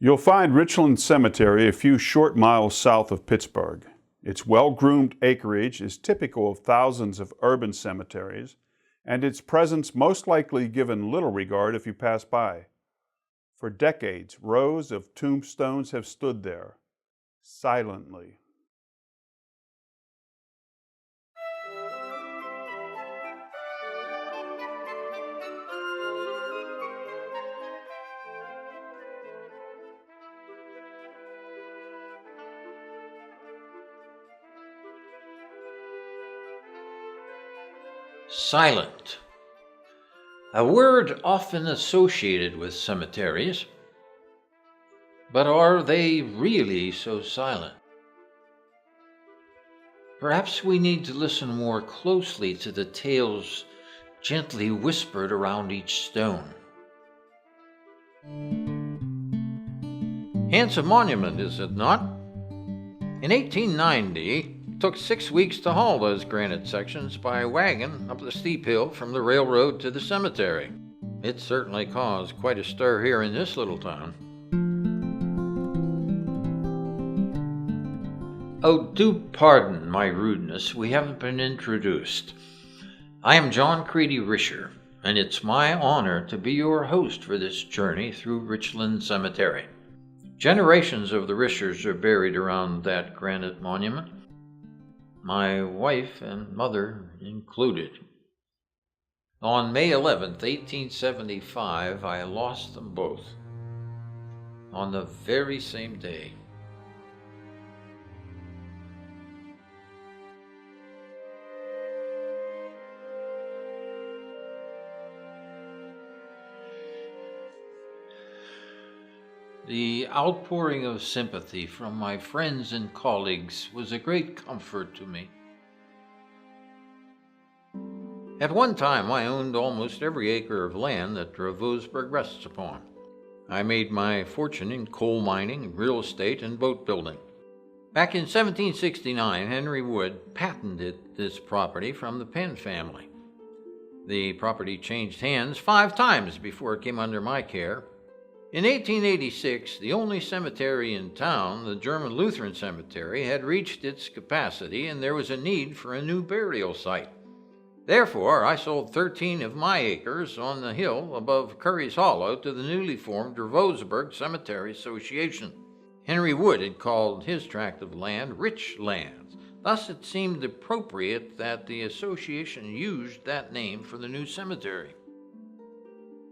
You'll find Richland Cemetery a few short miles south of Pittsburgh. Its well-groomed acreage is typical of thousands of urban cemeteries, and its presence most likely given little regard if you pass by. For decades, rows of tombstones have stood there, silently. Silent. A word often associated with cemeteries. But are they really so silent? Perhaps we need to listen more closely to the tales gently whispered around each stone. Handsome monument, is it not? In 1890, it took 6 weeks to haul those granite sections by wagon up the steep hill from the railroad to the cemetery. It certainly caused quite a stir here in this little town. Oh, do pardon my rudeness, we haven't been introduced. I am John Creedy Risher, and it's my honor to be your host for this journey through Richland Cemetery. Generations of the Rishers are buried around that granite monument, my wife and mother included. On May 11th, 1875, I lost them both on the very same day. The outpouring of sympathy from my friends and colleagues was a great comfort to me. At one time, I owned almost every acre of land that Dravosburg rests upon. I made my fortune in coal mining, real estate, and boat building. Back in 1769, Henry Wood patented this property from the Penn family. The property changed hands 5 times before it came under my care. In 1886, the only cemetery in town, the German Lutheran Cemetery, had reached its capacity and there was a need for a new burial site. Therefore, I sold 13 of my acres on the hill above Curry's Hollow to the newly formed Dravosburg Cemetery Association. Henry Wood had called his tract of land Rich Lands. Thus, it seemed appropriate that the association used that name for the new cemetery.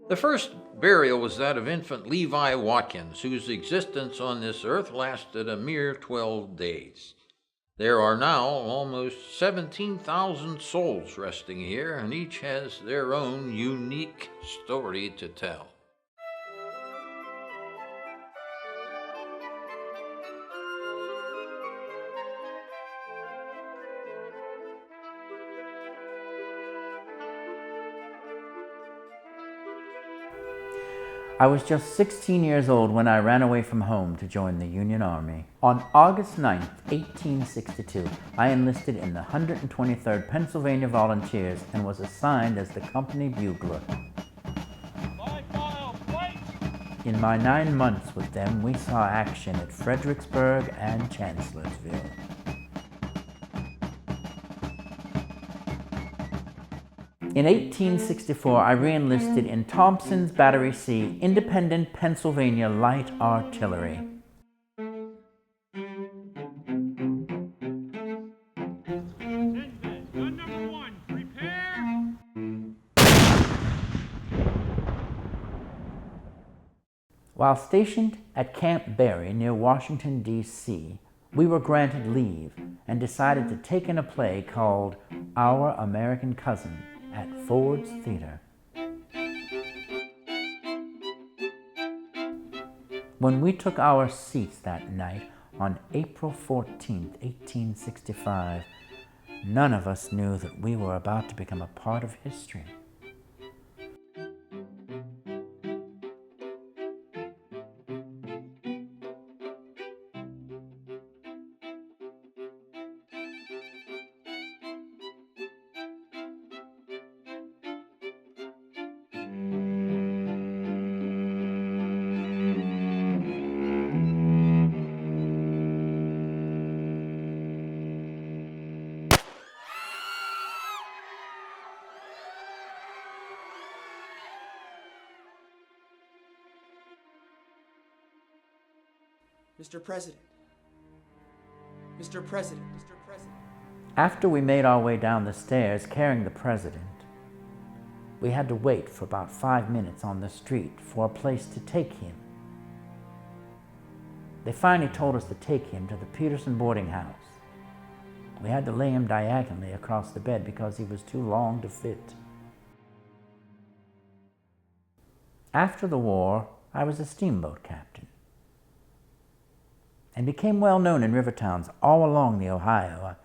The first burial was that of infant Levi Watkins, whose existence on this earth lasted a mere 12 days. There are now almost 17,000 souls resting here, and each has their own unique story to tell. I was just 16 years old when I ran away from home to join the Union Army. On August 9, 1862, I enlisted in the 123rd Pennsylvania Volunteers and was assigned as the company bugler. In my 9 months with them, we saw action at Fredericksburg and Chancellorsville. In 1864, I re-enlisted in Thompson's Battery C, Independent Pennsylvania Light Artillery. Gun number 1, prepare! While stationed at Camp Berry near Washington, D.C., we were granted leave and decided to take in a play called Our American Cousin at Ford's Theater. When we took our seats that night on April 14, 1865, none of us knew that we were about to become a part of history. Mr. President. Mr. President. Mr. President. After we made our way down the stairs carrying the president, we had to wait for about 5 minutes on the street for a place to take him. They finally told us to take him to the Peterson boarding house. We had to lay him diagonally across the bed because he was too long to fit. After the war, I was a steamboat captain and became well known in river towns all along the Ohio.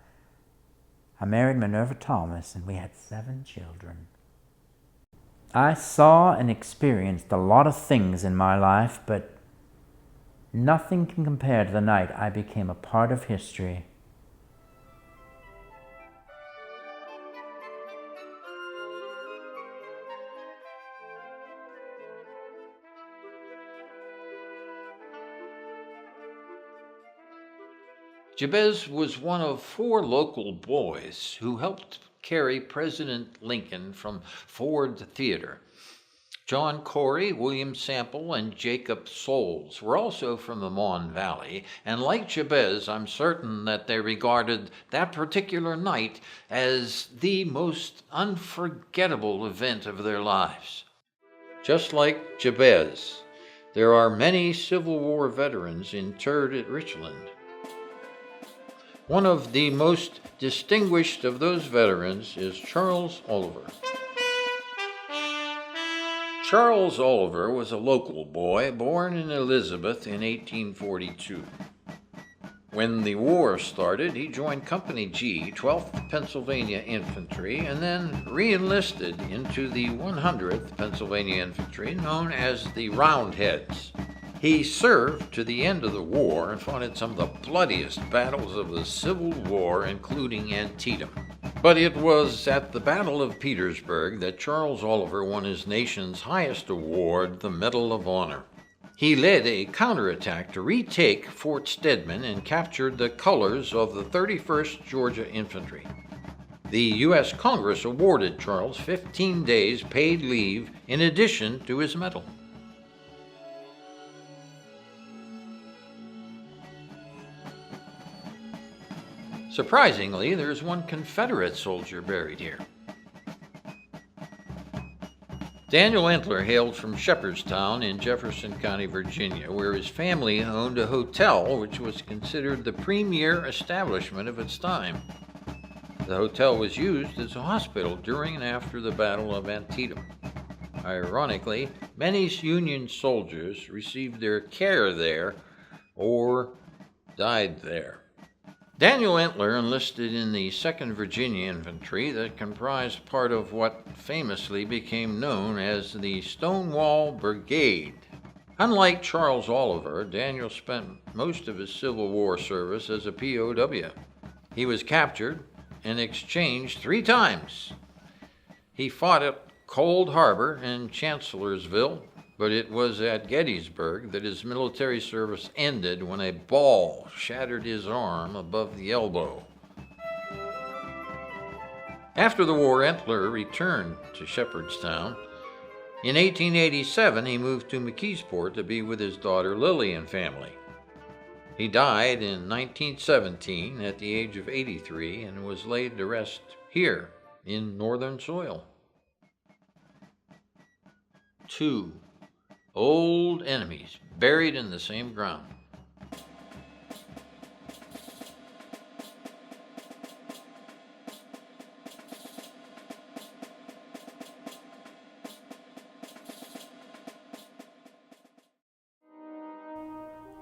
I married Minerva Thomas and we had 7 children. I saw and experienced a lot of things in my life, but nothing can compare to the night I became a part of history. Jabez was one of 4 local boys who helped carry President Lincoln from Ford Theater. John Corey, William Sample, and Jacob Souls were also from the Mon Valley, and like Jabez, I'm certain that they regarded that particular night as the most unforgettable event of their lives. Just like Jabez, there are many Civil War veterans interred at Richland. One of the most distinguished of those veterans is Charles Oliver. Charles Oliver was a local boy born in Elizabeth in 1842. When the war started, he joined Company G, 12th Pennsylvania Infantry, and then re-enlisted into the 100th Pennsylvania Infantry, known as the Roundheads. He served to the end of the war and fought in some of the bloodiest battles of the Civil War, including Antietam. But it was at the Battle of Petersburg that Charles Oliver won his nation's highest award, the Medal of Honor. He led a counterattack to retake Fort Stedman and captured the colors of the 31st Georgia Infantry. The U.S. Congress awarded Charles 15 days paid leave in addition to his medal. Surprisingly, there's one Confederate soldier buried here. Daniel Entler hailed from Shepherdstown in Jefferson County, Virginia, where his family owned a hotel which was considered the premier establishment of its time. The hotel was used as a hospital during and after the Battle of Antietam. Ironically, many Union soldiers received their care there or died there. Daniel Entler enlisted in the 2nd Virginia Infantry that comprised part of what famously became known as the Stonewall Brigade. Unlike Charles Oliver, Daniel spent most of his Civil War service as a POW. He was captured and exchanged 3 times. He fought at Cold Harbor and Chancellorsville, but it was at Gettysburg that his military service ended when a ball shattered his arm above the elbow. After the war, Entler returned to Shepherdstown. In 1887, he moved to McKeesport to be with his daughter Lily and family. He died in 1917 at the age of 83 and was laid to rest here in northern soil. 2 old enemies buried in the same ground.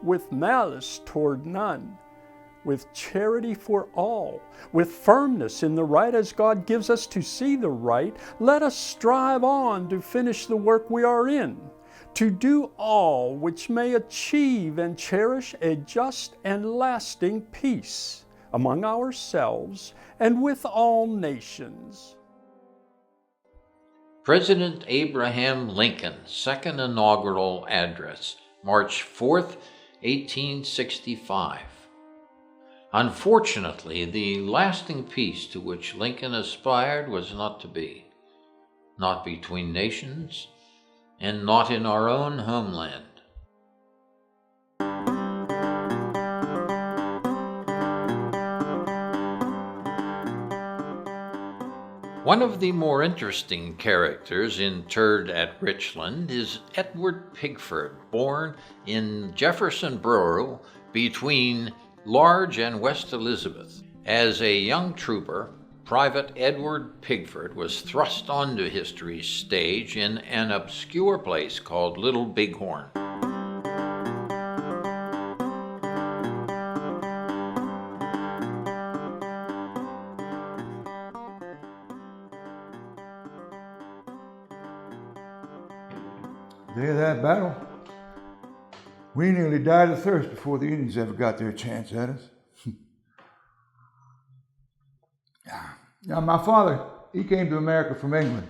With malice toward none, with charity for all, with firmness in the right as God gives us to see the right, let us strive on to finish the work we are in, to do all which may achieve and cherish a just and lasting peace among ourselves and with all nations. President Abraham Lincoln's second inaugural address, March 4th, 1865. Unfortunately, the lasting peace to which Lincoln aspired was not to be, not between nations, and not in our own homeland. One of the more interesting characters interred at Richland is Edward Pigford, born in Jefferson Borough between Large and West Elizabeth. As a young trooper, Private Edward Pigford was thrust onto history's stage in an obscure place called Little Bighorn. The day of that battle, we nearly died of thirst before the Indians ever got their chance at us. Now, my father, he came to America from England.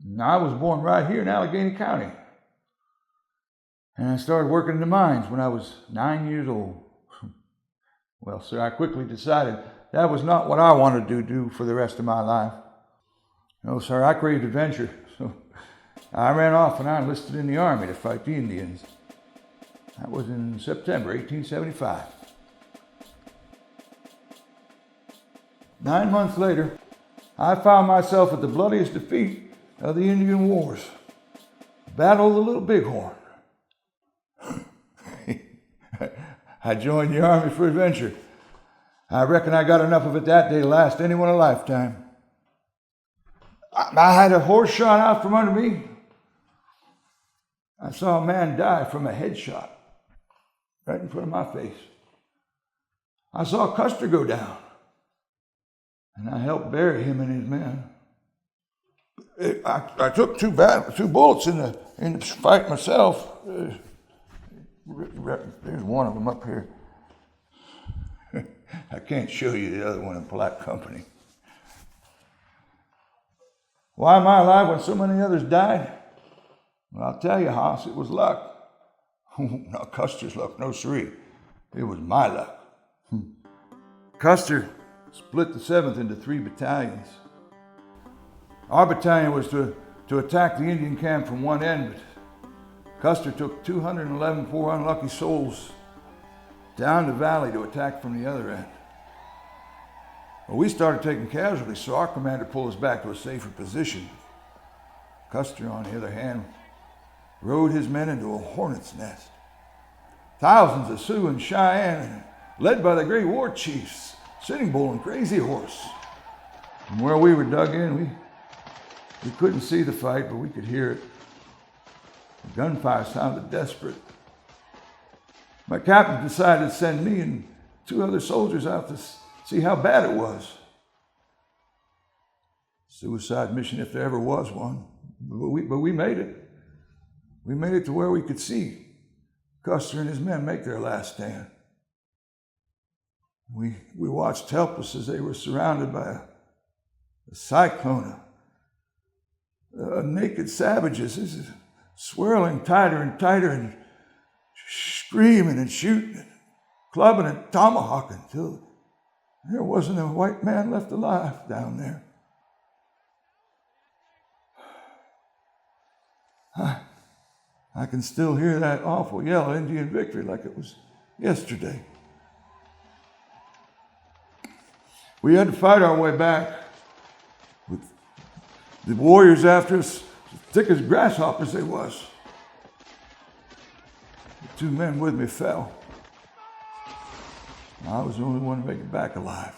And I was born right here in Allegheny County. And I started working in the mines when I was 9 years old. Well, sir, I quickly decided that was not what I wanted to do for the rest of my life. No, sir, I craved adventure. So I ran off and I enlisted in the Army to fight the Indians. That was in September 1875. 9 months later, I found myself at the bloodiest defeat of the Indian Wars, Battle of the Little Bighorn. I joined the Army for adventure. I reckon I got enough of it that day to last anyone a lifetime. I had a horse shot out from under me. I saw a man die from a headshot right in front of my face. I saw Custer go down, and I helped bury him and his men. I took two bullets in the fight myself. There's one of them up here. I can't show you the other one in polite company. Why am I alive when so many others died? Well, I'll tell you, Hoss, it was luck. Not Custer's luck, no siree. It was my luck. Custer split the 7th into 3 battalions. Our battalion was to attack the Indian camp from one end, but Custer took 211 poor unlucky souls down the valley to attack from the other end. Well, we started taking casualties, so our commander pulled us back to a safer position. Custer, on the other hand, rode his men into a hornet's nest. Thousands of Sioux and Cheyenne, led by the great war chiefs, Sitting Bull and Crazy Horse. From where we were dug in, we couldn't see the fight, but we could hear it. The gunfire sounded desperate. My captain decided to send me and 2 other soldiers out to see how bad it was. Suicide mission if there ever was one. But we made it. We made it to where we could see Custer and his men make their last stand. We watched helpless as they were surrounded by a cyclone of naked savages, swirling tighter and tighter and screaming and shooting, and clubbing and tomahawking till there wasn't a white man left alive down there. I can still hear that awful yell of Indian victory like it was yesterday. We had to fight our way back with the warriors after us, as thick as grasshoppers they was. The 2 men with me fell. I was the only one to make it back alive.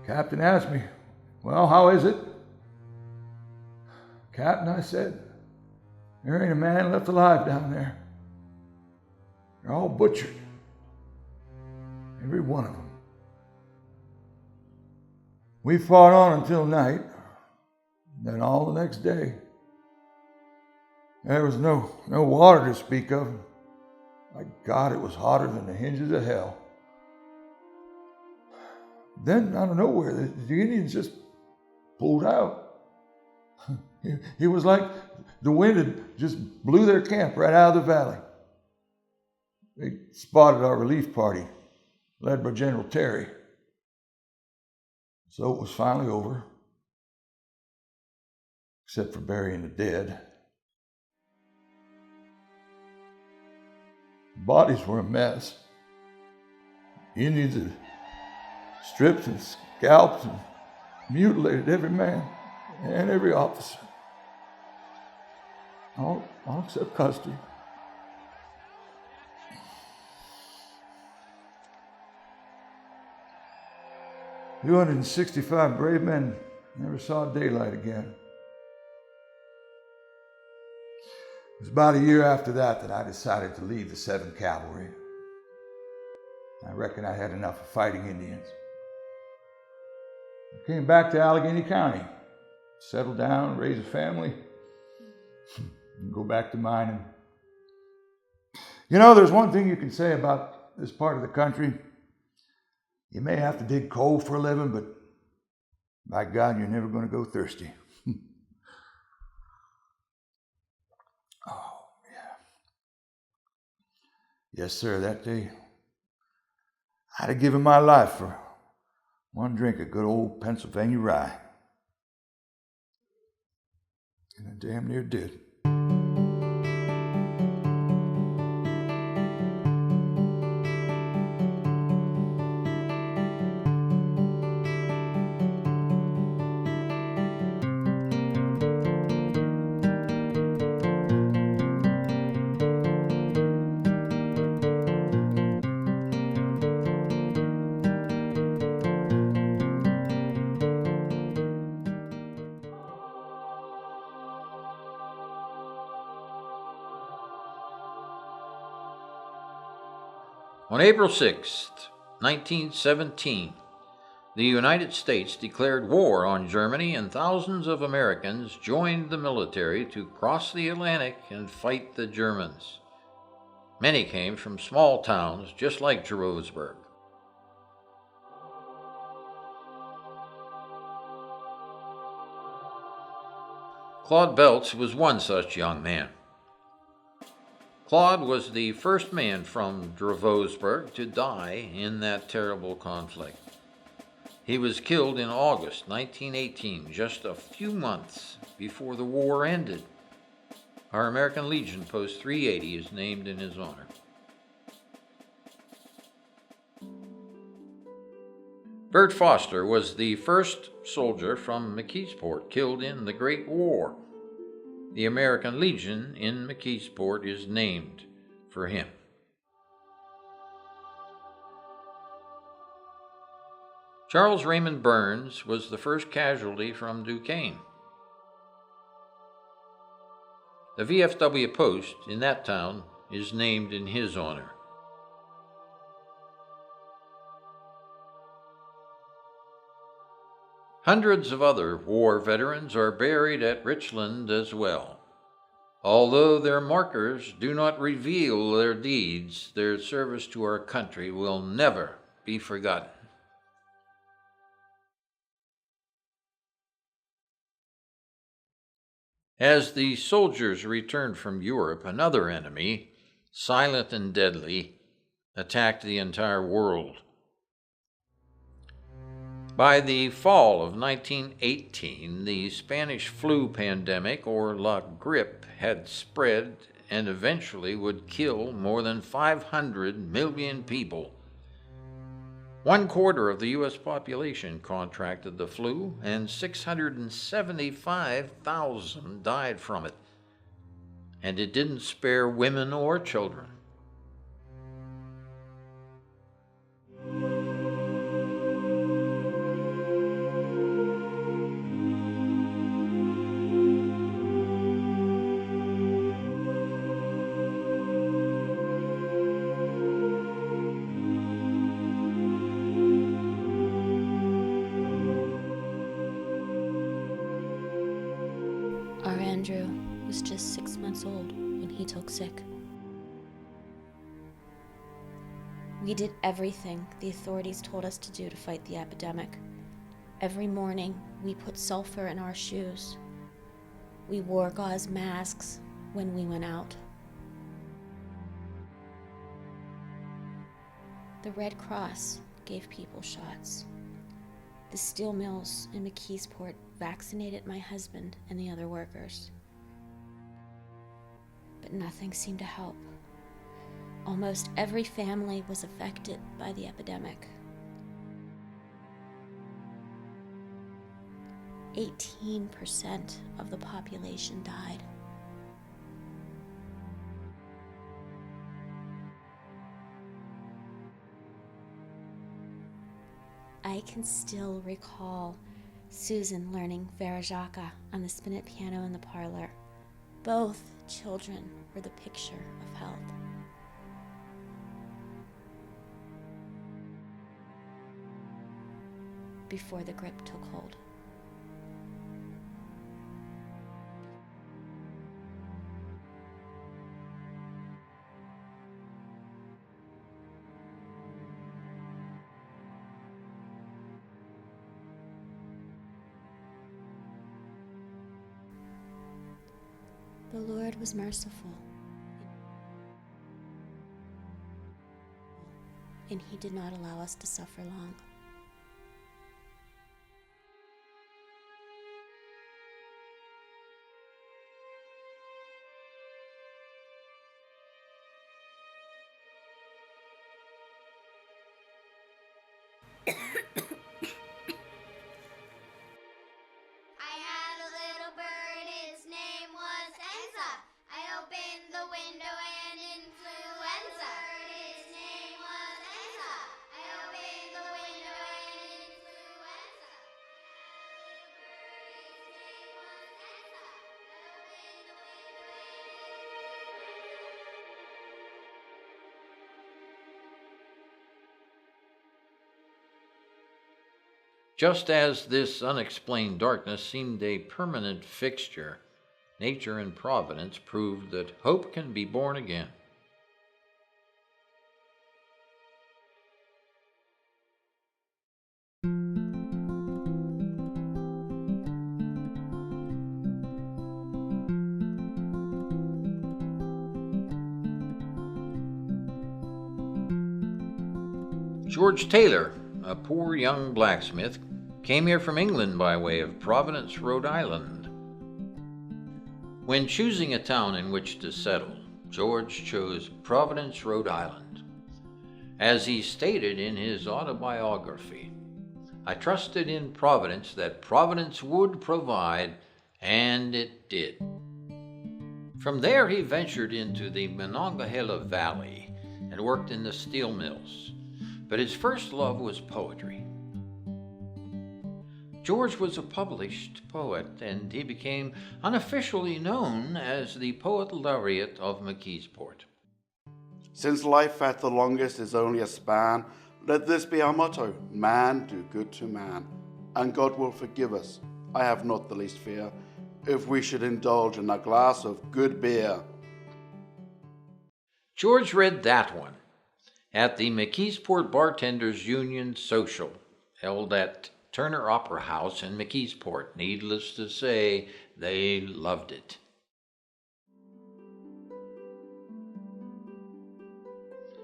Captain asked me, "Well, how is it?" "Captain," I said, "there ain't a man left alive down there. They're all butchered. Every one of them." We fought on until night, then all the next day. There was no water to speak of. My God, it was hotter than the hinges of hell. Then, out of nowhere, the Indians just pulled out. It was like the wind had just blew their camp right out of the valley. They spotted our relief party, led by General Terry. So it was finally over, except for burying the dead. Bodies were a mess. Indians had stripped and scalped and mutilated every man and every officer. All except Custer. 265 brave men never saw daylight again. It was about a year after that I decided to leave the 7th Cavalry. I reckon I had enough of fighting Indians. I came back to Allegheny County, settle down, raise a family, and go back to mining. You know, there's one thing you can say about this part of the country. You may have to dig coal for a living, but by God, you're never going to go thirsty. Oh, yeah. Yes, sir, that day, I'd have given my life for one drink of good old Pennsylvania rye. And I damn near did. On April 6, 1917, the United States declared war on Germany, and thousands of Americans joined the military to cross the Atlantic and fight the Germans. Many came from small towns just like Dravosburg. Claude Belts was one such young man. Claude was the first man from Dravosburg to die in that terrible conflict. He was killed in August 1918, just a few months before the war ended. Our American Legion Post 380 is named in his honor. Bert Foster was the first soldier from McKeesport killed in the Great War. The American Legion in McKeesport is named for him. Charles Raymond Burns was the first casualty from Duquesne. The VFW post in that town is named in his honor. Hundreds of other war veterans are buried at Richland as well. Although their markers do not reveal their deeds, their service to our country will never be forgotten. As the soldiers returned from Europe, another enemy, silent and deadly, attacked the entire world. By the fall of 1918, the Spanish flu pandemic, or La Grippe, had spread and eventually would kill more than 500 million people. 1/4 of the U.S. population contracted the flu, and 675,000 died from it. And it didn't spare women or children. Our Andrew was just 6 months old when he took sick. We did everything the authorities told us to do to fight the epidemic. Every morning, we put sulfur in our shoes. We wore gauze masks when we went out. The Red Cross gave people shots. The steel mills in McKeesport vaccinated my husband and the other workers. But nothing seemed to help. Almost every family was affected by the epidemic. 18% of the population died. I can still recall Susan learning Verajaka on the spinet piano in the parlor. Both children were the picture of health. Before the grip took hold. The Lord was merciful, and He did not allow us to suffer long. I had a little bird, its name was Enza. I opened the window and influenza. Its name was Enza. I opened the window and influenza. Just as this unexplained darkness seemed a permanent fixture, nature and providence proved that hope can be born again. George Taylor, a poor young blacksmith, came here from England by way of Providence, Rhode Island. When choosing a town in which to settle, George chose Providence, Rhode Island. As he stated in his autobiography, "I trusted in Providence that Providence would provide, and it did." From there he ventured into the Monongahela Valley and worked in the steel mills. But his first love was poetry. George was a published poet, and he became unofficially known as the Poet Laureate of McKeesport. Since life at the longest is only a span, let this be our motto: man do good to man, and God will forgive us, I have not the least fear, if we should indulge in a glass of good beer. George read that one at the McKeesport Bartenders Union Social, held at Turner Opera House in McKeesport. Needless to say, they loved it.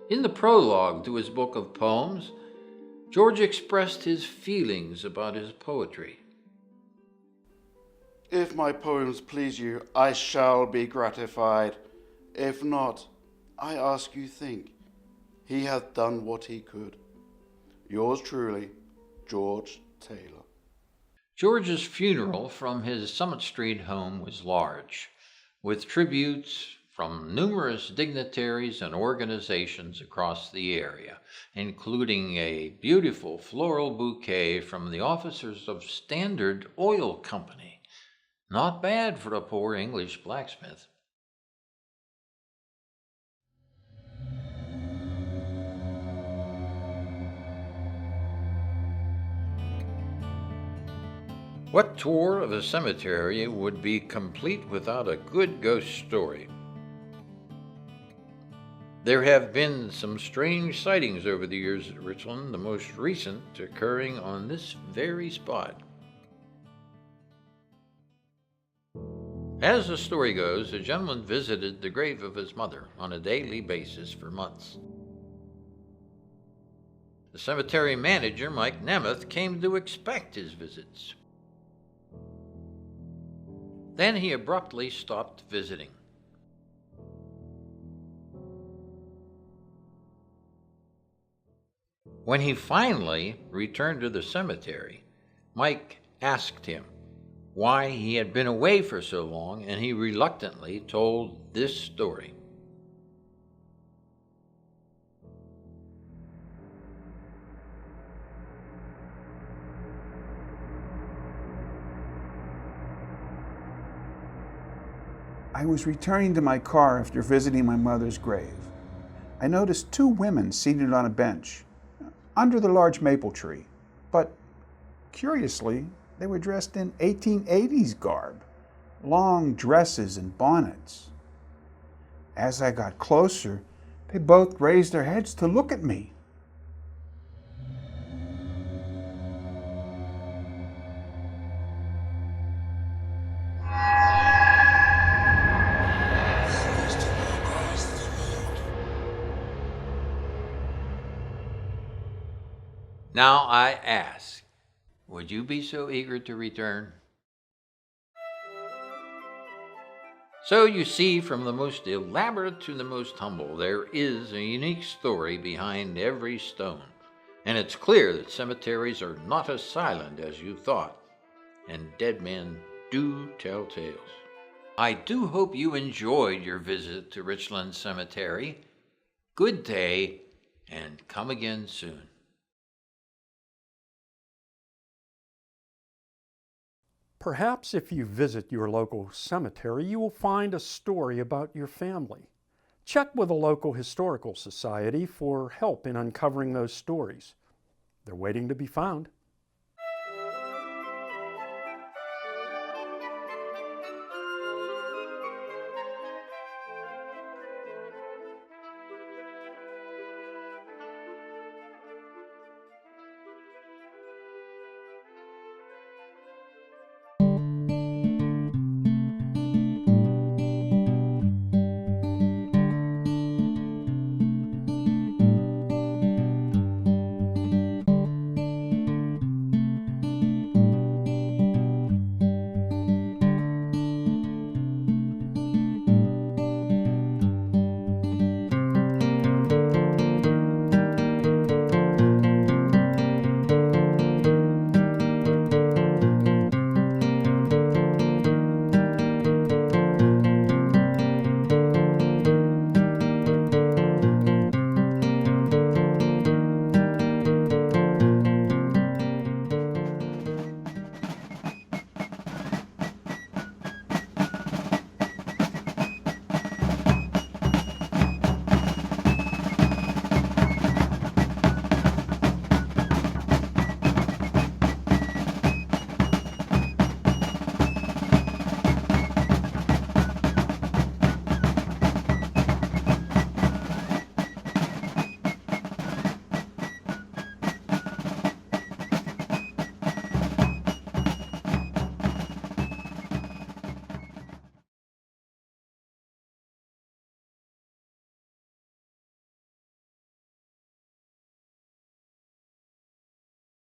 In the prologue to his book of poems, George expressed his feelings about his poetry. If my poems please you, I shall be gratified. If not, I ask you think. He hath done what he could. Yours truly, George Taylor. George's funeral from his Summit Street home was large, with tributes from numerous dignitaries and organizations across the area, including a beautiful floral bouquet from the officers of Standard Oil Company. Not bad for a poor English blacksmith. What tour of a cemetery would be complete without a good ghost story? There have been some strange sightings over the years at Richland, the most recent occurring on this very spot. As the story goes, a gentleman visited the grave of his mother on a daily basis for months. The cemetery manager, Mike Nemeth, came to expect his visits. Then he abruptly stopped visiting. When he finally returned to the cemetery, Mike asked him why he had been away for so long, and he reluctantly told this story. I was returning to my car after visiting my mother's grave. I noticed two women seated on a bench under the large maple tree, but curiously, they were dressed in 1880s garb, long dresses and bonnets. As I got closer, they both raised their heads to look at me. Now I ask, would you be so eager to return? So you see, from the most elaborate to the most humble, there is a unique story behind every stone. And it's clear that cemeteries are not as silent as you thought, and dead men do tell tales. I do hope you enjoyed your visit to Richland Cemetery. Good day, and come again soon. Perhaps if you visit your local cemetery, you will find a story about your family. Check with a local historical society for help in uncovering those stories. They're waiting to be found.